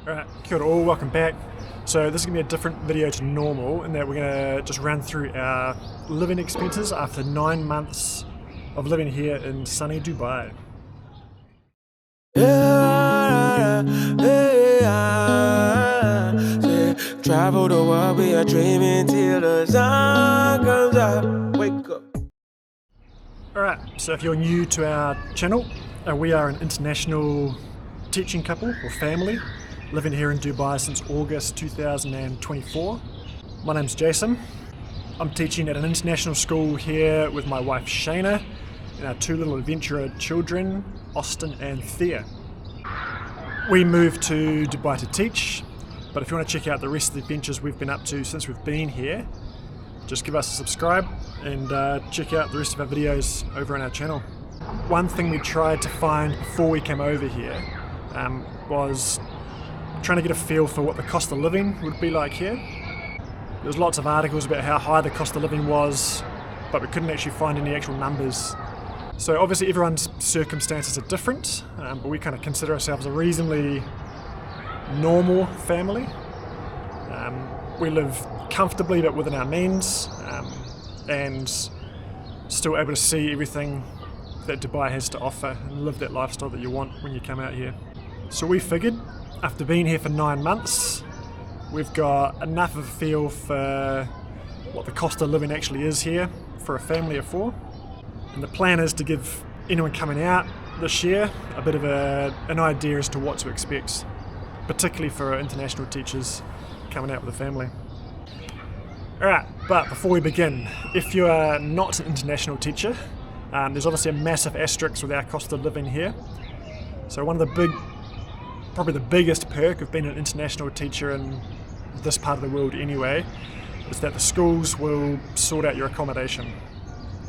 Alright, kia ora all, welcome back. So this is going to be a different video to normal in that we're going to just run through our living expenses after 9 months of living here in sunny Dubai. Travel the world, we are dreaming till the sun comes out. Wake up. Alright, so if you're new to our channel, we are an international teaching couple or family living here in Dubai since August 2024. My name's Jason. I'm teaching at an international school here with my wife Shayna and our two little adventurer children, Austin and Thea. We moved to Dubai to teach, but if you want to check out the rest of the adventures we've been up to since we've been here, just give us a subscribe and check out the rest of our videos over on our channel. One thing we tried to find before we came over here was trying to get a feel for what the cost of living would be like here. There's lots of articles about how high the cost of living was, but we couldn't actually find any actual numbers. So obviously everyone's circumstances are different, but we kind of consider ourselves a reasonably normal family. We live comfortably but within our means, and still able to see everything that Dubai has to offer and live that lifestyle that you want when you come out here. So we figured, after being here for 9 months, we've got enough of a feel for what the cost of living actually is here for a family of 4. And the plan is to give anyone coming out this year a bit of an idea as to what to expect, particularly for international teachers coming out with a family. Alright, but before we begin, if you are not an international teacher, there's obviously a massive asterisk with our cost of living here. So one of the probably the biggest perk of being an international teacher in this part of the world anyway, is that the schools will sort out your accommodation.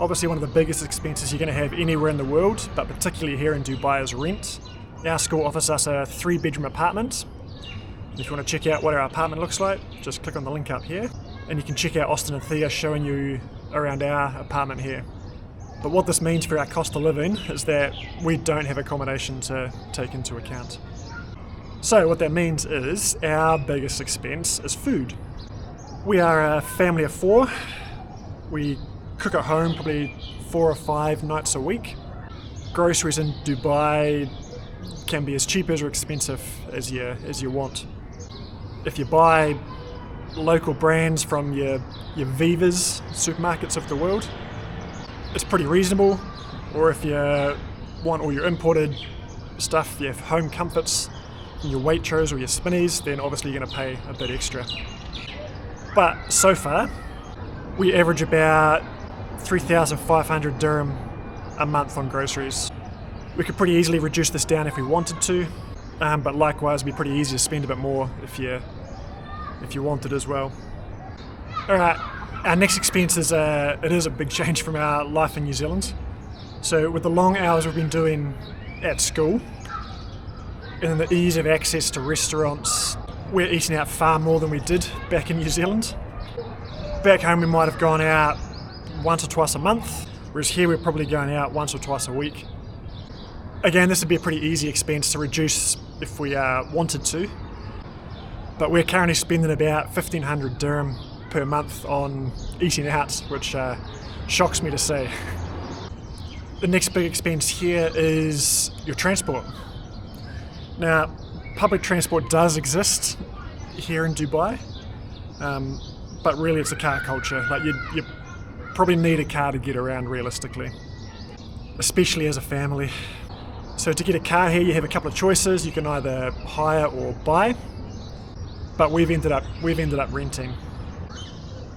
Obviously one of the biggest expenses you're going to have anywhere in the world, but particularly here in Dubai, is rent. Our school offers us a 3-bedroom apartment. If you want to check out what our apartment looks like, just click on the link up here, and you can check out Austin and Thea showing you around our apartment here. But what this means for our cost of living is that we don't have accommodation to take into account. So what that means is our biggest expense is food. We are a family of 4. We cook at home probably 4 or 5 nights a week. Groceries in Dubai can be as cheap as or expensive as you want. If you buy local brands from your Vivas supermarkets of the world, it's pretty reasonable. Or if you want all your imported stuff, your home comforts, your Waitrose or your Spinneys, then obviously you're going to pay a bit extra. But so far, we average about 3,500 dirham a month on groceries. We could pretty easily reduce this down if we wanted to, but likewise it'd be pretty easy to spend a bit more if you wanted as well. Alright, our next expense is it is a big change from our life in New Zealand. So with the long hours we've been doing at school, and the ease of access to restaurants, we're eating out far more than we did back in New Zealand. Back home we might have gone out once or twice a month, whereas here we're probably going out once or twice a week. Again, this would be a pretty easy expense to reduce if we wanted to, but we're currently spending about 1,500 dirham per month on eating out, which shocks me to say. The next big expense here is your transport. Now, public transport does exist here in Dubai, but really it's a car culture. Like you probably need a car to get around realistically, especially as a family. So to get a car here, you have a couple of choices. You can either hire or buy, but we've ended up renting.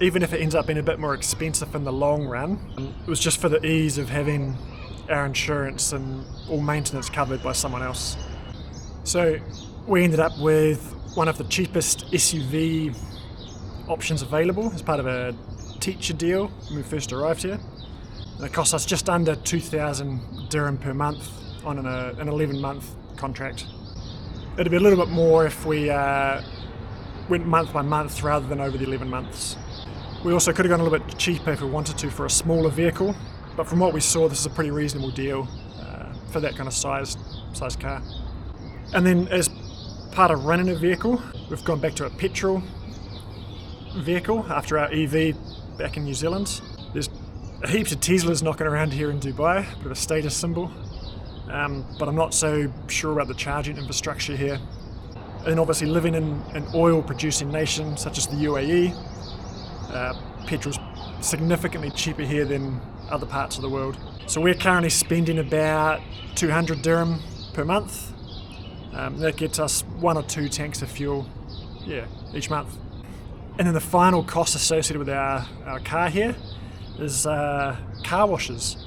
Even if it ends up being a bit more expensive in the long run, it was just for the ease of having our insurance and all maintenance covered by someone else. So we ended up with one of the cheapest SUV options available as part of a teacher deal when we first arrived here. And it cost us just under 2,000 dirham per month on an 11-month contract. It'd be a little bit more if we went month by month rather than over the 11 months. We also could have gone a little bit cheaper if we wanted to for a smaller vehicle, but from what we saw, this is a pretty reasonable deal for that kind of size car. And then as part of running a vehicle, we've gone back to a petrol vehicle after our EV back in New Zealand. There's heaps of Teslas knocking around here in Dubai, a bit of a status symbol, but I'm not so sure about the charging infrastructure here. And obviously living in an oil producing nation such as the UAE, petrol's significantly cheaper here than other parts of the world. So we're currently spending about 200 dirham per month. That gets us 1 or 2 tanks of fuel, each month. And then the final cost associated with our car here is car washes.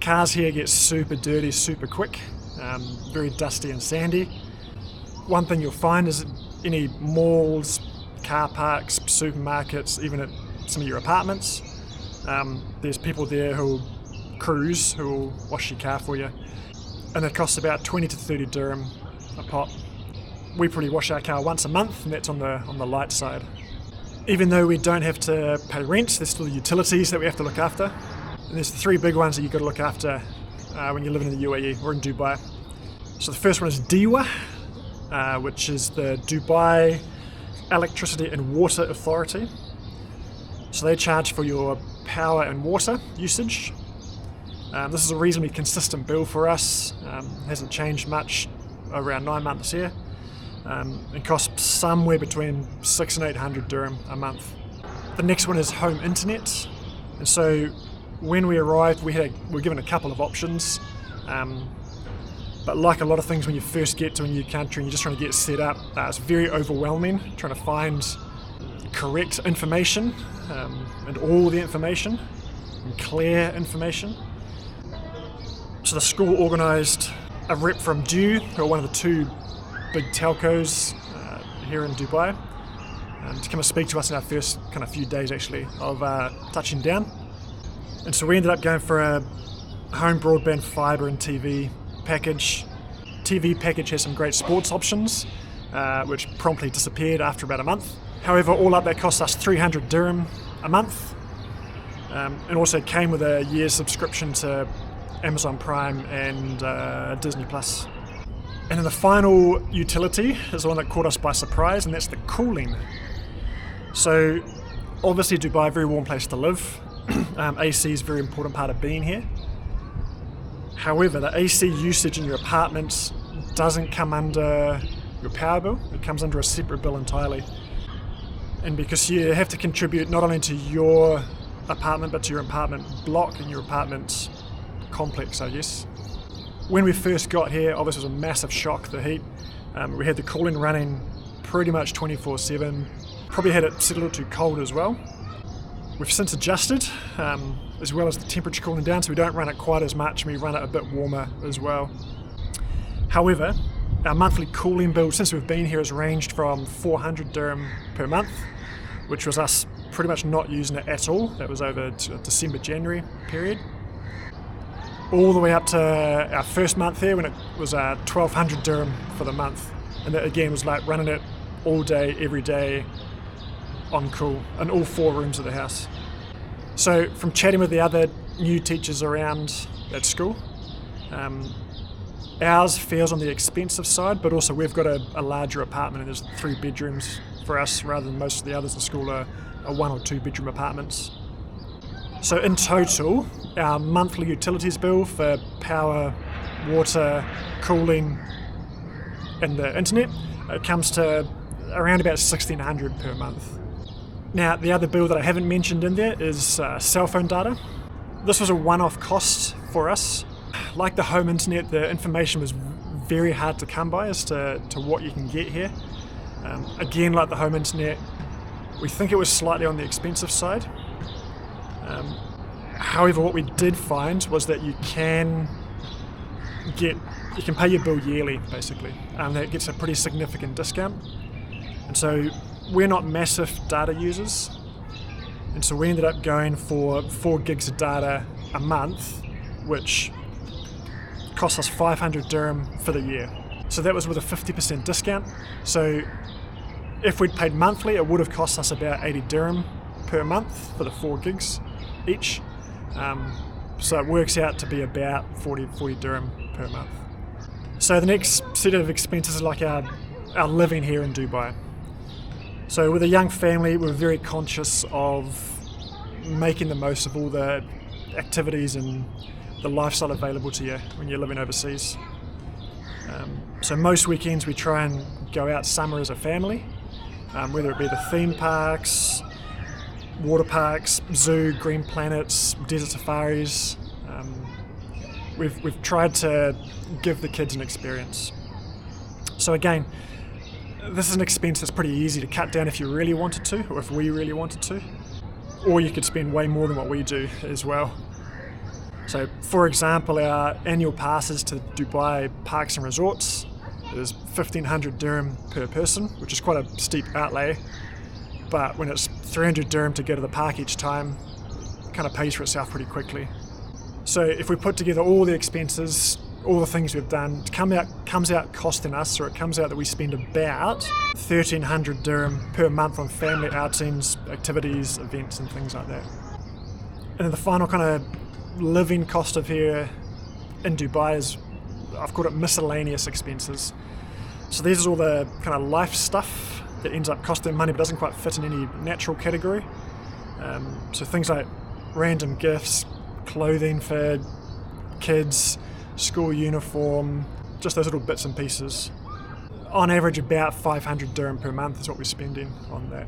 Cars here get super dirty super quick, very dusty and sandy. One thing you'll find is any malls, car parks, supermarkets, even at some of your apartments, there's people there who'll wash your car for you, and it costs about 20 to 30 dirham a pop. We probably wash our car once a month, and that's on the light side. Even though we don't have to pay rent, there's still the utilities that we have to look after. And there's the 3 big ones that you've got to look after when you're living in the UAE or in Dubai. So the first one is DEWA, which is the Dubai Electricity and Water Authority. So they charge for your power and water usage. This is a reasonably consistent bill for us. Hasn't changed much over our 9 months here. It costs somewhere between 600 and 800 dirham a month. The next one is home internet. And so when we arrived, we were given a couple of options. But like a lot of things when you first get to a new country and you're just trying to get set up, it's very overwhelming trying to find correct information and all the information and clear information. So the school organised a rep from DEWA, who are one of the 2 big telcos here in Dubai, to come and speak to us in our first kind of few days actually of touching down. And so we ended up going for a home broadband, fibre and TV package. TV package has some great sports options, which promptly disappeared after about a month. However, all up that cost us 300 dirham a month, and also came with a year's subscription to Amazon Prime and Disney Plus. And then the final utility is the one that caught us by surprise, and that's the cooling. So obviously Dubai, a very warm place to live. AC is a very important part of being here. However, the AC usage in your apartment doesn't come under your power bill, it comes under a separate bill entirely. And because you have to contribute not only to your apartment but to your apartment block and your apartment complex, I guess. When we first got here, obviously it was a massive shock, the heat. We had the cooling running pretty much 24/7. Probably had it set a little too cold as well. We've since adjusted, as well as the temperature cooling down, so we don't run it quite as much and we run it a bit warmer as well. However, our monthly cooling bill since we've been here has ranged from 400 dirham per month, which was us pretty much not using it at all. That was over December, January period. All the way up to our first month here when it was 1200 dirham for the month. And that again was like running it all day, every day, on cool, in all 4 rooms of the house. So from chatting with the other new teachers around that school, ours feels on the expensive side, but also we've got a larger apartment and there's 3 bedrooms for us rather than most of the others in school are 1 or 2 bedroom apartments. So in total, our monthly utilities bill for power, water, cooling and the internet, it comes to around about 1600 per month. Now the other bill that I haven't mentioned in there is cell phone data. This was a one-off cost for us. Like the home internet, the information was very hard to come by as to what you can get here. Again, like the home internet, we think it was slightly on the expensive side. However, what we did find was that you can pay your bill yearly, basically. That gets a pretty significant discount. And so we're not massive data users. And so we ended up going for 4 gigs of data a month, which cost us 500 dirham for the year. So that was with a 50% discount. So if we'd paid monthly, it would have cost us about 80 dirham per month for the 4 gigs each. So it works out to be about 40 dirham per month. So the next set of expenses are like our our living here in Dubai. So with a young family, we're very conscious of making the most of all the activities and the lifestyle available to you when you're living overseas. So most weekends we try and go out summer as a family, whether it be the theme parks, water parks, zoo, green planets, desert safaris. We've tried to give the kids an experience. So again, this is an expense that's pretty easy to cut down if you really wanted to, or if we really wanted to. Or you could spend way more than what we do as well. So for example, our annual passes to Dubai parks and resorts is 1,500 dirham per person, which is quite a steep outlay. But when it's 300 dirham to go to the park each time, it kind of pays for itself pretty quickly. So if we put together all the expenses, all the things we've done, it comes out costing us, or it comes out that we spend about 1,300 dirham per month on family outings, activities, events and things like that. And then the final kind of living cost of here in Dubai is, I've called it miscellaneous expenses. So these are all the kind of life stuff that ends up costing money but doesn't quite fit in any natural category. So things like random gifts, clothing for kids, school uniform, just those little bits and pieces. On average about 500 dirham per month is what we're spending on that.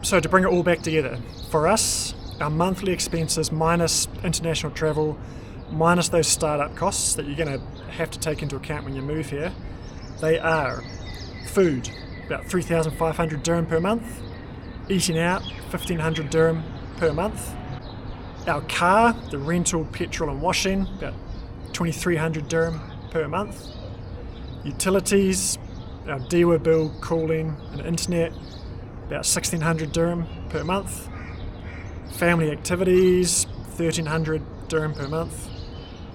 So to bring it all back together, for us, our monthly expenses minus international travel, minus those startup costs that you're going to have to take into account when you move here, they are food, about 3,500 dirham per month, eating out, 1,500 dirham per month, our car, the rental, petrol and washing, about 2,300 dirham per month, utilities, our DEWA bill, cooling and internet, about 1,600 dirham per month, family activities, 1,300 dirham per month,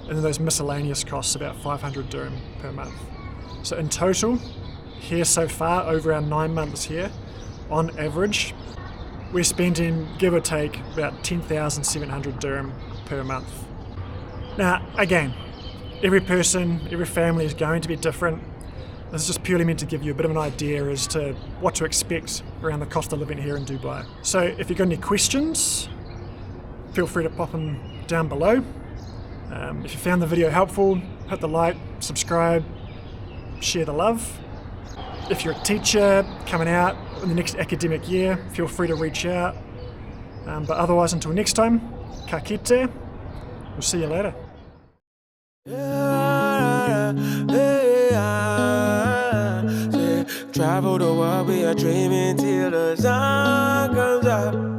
and then those miscellaneous costs, about 500 dirham per month. So in total, here so far, over our 9 months here, on average, we're spending, give or take, about 10,700 dirham per month. Now, again, every person, every family is going to be different. This is just purely meant to give you a bit of an idea as to what to expect around the cost of living here in Dubai. So if you've got any questions, feel free to pop them down below. If you found the video helpful, hit the like, subscribe, share the love. If you're a teacher coming out in the next academic year, feel free to reach out. But otherwise, until next time, ka kite. We'll see you later. Travel the world, we are dreaming till the sun comes up.